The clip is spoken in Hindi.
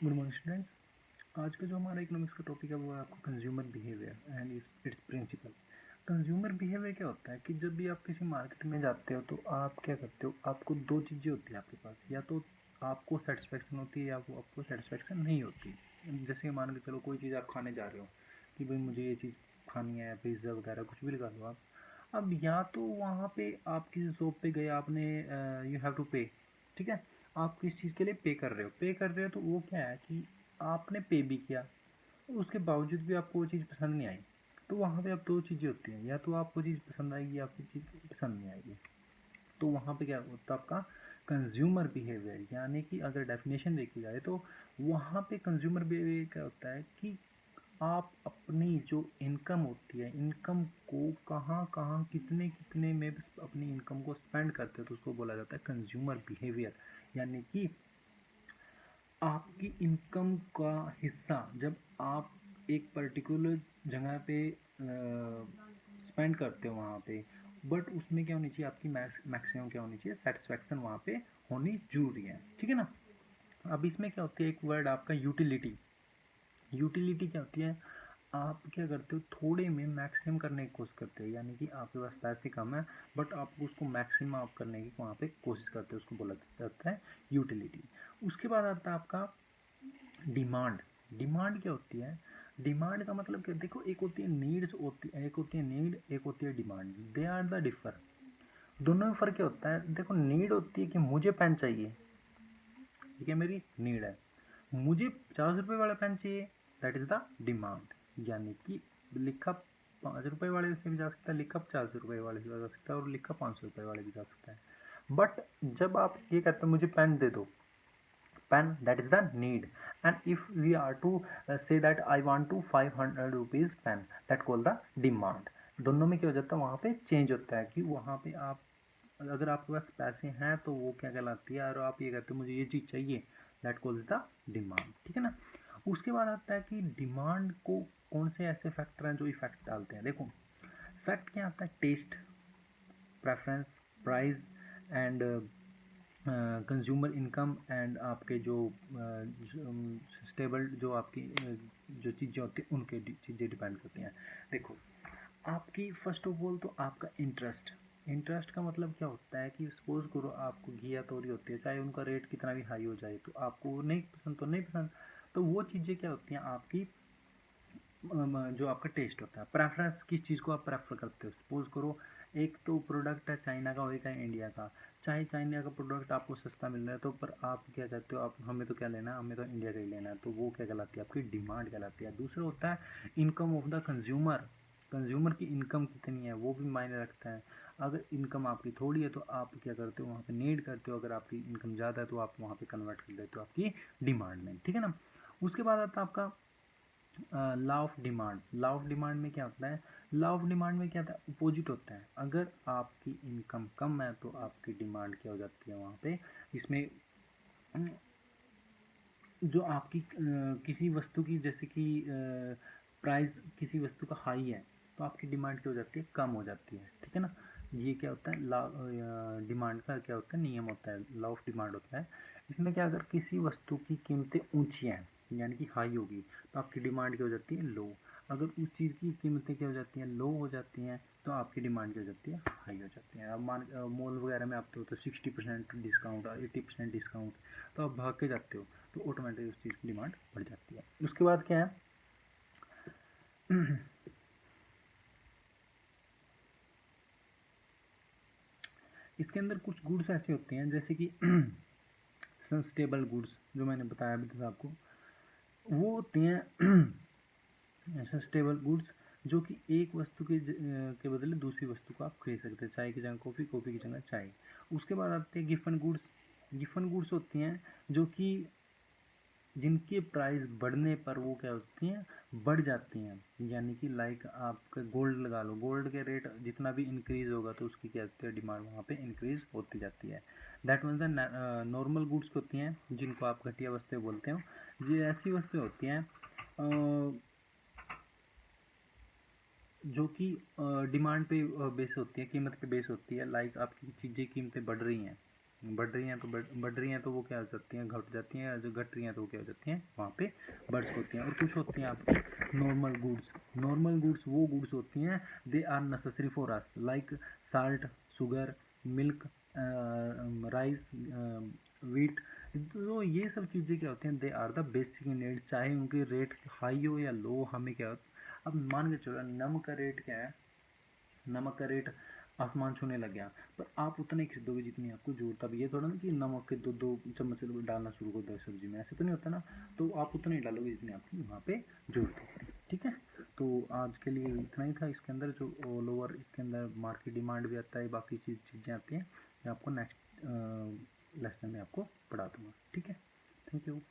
Good morning students. आज का जो हमारा इकोनॉमिक्स का टॉपिक है वो है आपका consumer behaviour and its principle. Consumer behaviour क्या होता है कि जब भी आप किसी मार्केट में जाते हो तो आप क्या करते हो, आपको दो चीज़ें होती है आपके पास, या तो आपको सेटिस्फेक्शन होती है या वो आपको सेटिस्फेक्शन नहीं होती। जैसे मान के चलो कोई चीज़ आप खाने जा रहे हो कि भाई मुझे ये चीज़ खानी है, पिज़्ज़ा वगैरह कुछ भी लगा लो आप। अब या तो वहाँ पे आप किसी शॉप पे गए, आपने यू हैव टू पे, ठीक है, आप किस चीज़ के लिए पे कर रहे हो तो वो क्या है कि आपने पे भी किया, उसके बावजूद भी आपको वो चीज़ पसंद नहीं आई। तो वहाँ पे अब दो चीज़ें होती हैं, या तो आपको चीज़ पसंद आएगी या फिर चीज़ पसंद नहीं आएगी। तो वहाँ पे क्या होता है आपका कंज्यूमर बिहेवियर, यानी कि अगर डेफिनेशन देखी जाए तो वहाँ पे कंज्यूमर बिहेवियर क्या होता है कि आप अपनी जो इनकम होती है, इनकम को कहाँ कहाँ कितने कितने में अपनी इनकम को स्पेंड करते हो तो उसको बोला जाता है कंज्यूमर बिहेवियर। यानी कि आपकी इनकम का हिस्सा जब आप एक पर्टिकुलर जगह पे स्पेंड करते हो वहाँ पे, बट उसमें क्या होनी चाहिए, आपकी मैक्सिमम क्या होनी चाहिए, सेटिस्फैक्शन वहाँ पे होनी जरूरी है, ठीक है ना। अब इसमें क्या होती है, एक वर्ड आपका यूटिलिटी। यूटिलिटी क्या होती है, आप क्या करते हो, थोड़े में मैक्सिमम करने की कोशिश करते हो, यानी कि आपके पास पैसे कम है बट आप उसको मैक्सिमम आप करने की वहाँ पे कोशिश करते हो, उसको बोला जाता है यूटिलिटी। उसके बाद आता है आपका डिमांड। डिमांड क्या होती है, डिमांड का मतलब क्या, देखो एक होती है नीड्स, होती है एक होती है नीड, एक होती है demand, they are the differ. दोनों में फर्क क्या होता है, देखो नीड होती है कि मुझे पेन चाहिए, ठीक है, मेरी नीड है। मुझे 50 रुपये वाला पेन चाहिए, दैट इज द डिमांड। यानी कि लिखा 5 रुपये वाले से भी जा सकता है, लिखा 50 रुपये वाले से भी जा सकता है और लिखा 500 रुपये वाले भी जा सकता है। बट जब आप ये कहते हो मुझे पेन दे दो, pen, that is the need. And if we are to say that I want to 500 rupees pen, that call the demand। दोनों में क्या हो जाता है, वहाँ पे चेंज होता है कि वहाँ पे आप, अगर आपके पास पैसे हैं तो वो क्या कहलाती है, और आप ये कहते हो मुझे ये चीज़ चाहिए, दैट कॉल्स द डिमांड, ठीक है ना। उसके बाद आता है कि डिमांड को कौन से ऐसे फैक्टर हैं जो इफेक्ट डालते हैं। देखो फैक्ट क्या आता है, taste, preference, price and consumer income and आपके जो स्टेबल जो आपकी जो चीज़ें होती हैं उनके चीज़ें डिपेंड करती हैं। देखो आपकी फर्स्ट ऑफ ऑल तो आपका इंटरेस्ट। इंटरेस्ट का मतलब क्या होता है कि सपोज करो आपको घिया तोरी होती है, चाहे उनका रेट कितना भी हाई हो जाए तो आपको नहीं पसंद तो नहीं पसंद। तो वो चीज़ें क्या होती हैं आपकी, जो आपका टेस्ट होता है, प्रेफरेंस, किस चीज़ को आप प्रेफर करते हो। सपोज करो एक तो प्रोडक्ट है चाइना का और एक है इंडिया का, चाहे चाइना का प्रोडक्ट आपको सस्ता मिल रहा है तो पर आप क्या कहते हो, आप हमें तो क्या लेना है, हमें तो इंडिया का ही लेना है, तो वो क्या कहलाती है, आपकी डिमांड कहलाती है। दूसरा होता है income of the consumer. Consumer की इनकम कितनी है वो भी मायने रखता है। अगर इनकम आपकी थोड़ी है तो आप क्या करते हो, वहाँ पे नीड करते हो, अगर आपकी इनकम ज़्यादा है तो आप वहाँ पे कन्वर्ट कर देते हो आपकी डिमांड में, ठीक है ना। उसके बाद आता है आपका law of demand. Law of demand में क्या होता है, लॉ ऑफ डिमांड में क्या होता है, अपोजिट होता है। अगर आपकी इनकम कम है तो आपकी डिमांड क्या हो जाती है वहाँ पे, इसमें जो आपकी किसी वस्तु की, जैसे कि प्राइस किसी वस्तु का हाई है तो आपकी डिमांड क्या हो जाती है, कम हो जाती है, ठीक है ना। ये क्या होता है, लॉ डिमांड का क्या होता है, नियम होता है, लॉ ऑफ डिमांड होता है। इसमें क्या, अगर किसी वस्तु की कीमतें ऊंची हैं यानी कि हाई होगी तो आपकी डिमांड क्या हो जाती है, लो। अगर उस चीज़ की कीमतें क्या हो जाती हैं, लो हो जाती हैं तो आपकी डिमांड क्या हो जाती है, हाई हो जाती है। अब मान मॉल वगैरह में आप तो 60% डिस्काउंट और 80% डिस्काउंट, तो आप भाग के जाते हो तो ऑटोमेटिक उस चीज़ की डिमांड बढ़ जाती है। उसके बाद क्या है इसके अंदर कुछ गुड्स ऐसे होते हैं जैसे कि सस्टेबल गुड्स, जो मैंने बताया अभी तक आपको, वो होते हैं सस्टेबल गुड्स, जो कि एक वस्तु के बदले दूसरी वस्तु को आप खरीद सकते हैं, चाय की जगह कॉफ़ी, कॉफ़ी की जगह चाय। उसके बाद आते हैं गिफन गुड्स। गिफन गुड्स होती हैं जो कि जिनके प्राइस बढ़ने पर वो क्या होती हैं, बढ़ जाती हैं। यानी कि लाइक आपका गोल्ड लगा लो, गोल्ड के रेट जितना भी इंक्रीज होगा तो उसकी क्या होती है, डिमांड वहाँ पे इंक्रीज होती जाती है। That means the normal goods होती हैं जिनको आप घटिया वस्तुएं बोलते हो। ये ऐसी वस्तुएं होती हैं जो कि डिमांड पे बेस होती है, कीमत पे बेस होती है। लाइक आपकी चीज़ें कीमतें बढ़ रही हैं बढ़ रही हैं तो बढ़ रही हैं तो वो क्या हो जाती हैं, घट जाती हैं, जो घट रही हैं तो वो क्या हो जाती हैं, वहाँ पे बर्स्ट होती हैं। और कुछ होती हैं आपकी नॉर्मल गुड्स। नॉर्मल गुड्स वो गुड्स होती हैं they are necessary for us, like salt, sugar, milk, rice, wheat. तो ये सब चीज़ें क्या होती हैं, they are the basic need, चाहे उनकी रेट हाई हो या लो, हमें क्या होता। अब मान के चलो नमक का रेट क्या है, नमक का रेट आसमान छूने लग गया, पर आप उतने खरीदोगे जितनी आपको जरूरत। अब ये थोड़ा ना कि नमक के दो दो चम्मच से डालना शुरू कर दो सब्जी में, ऐसे तो नहीं होता ना। तो आप उतना ही डालोगे जितनी आपकी वहाँ पे जरूरत होती है, ठीक है। तो आज के लिए इतना ही था। इसके अंदर जो ऑल ओवर इसके अंदर मार्केट डिमांड भी आता है, बाकी चीज़ें आती हैं, मैं आपको नेक्स्ट लेसन में आपको पढ़ा दूंगा, ठीक है। Thank you.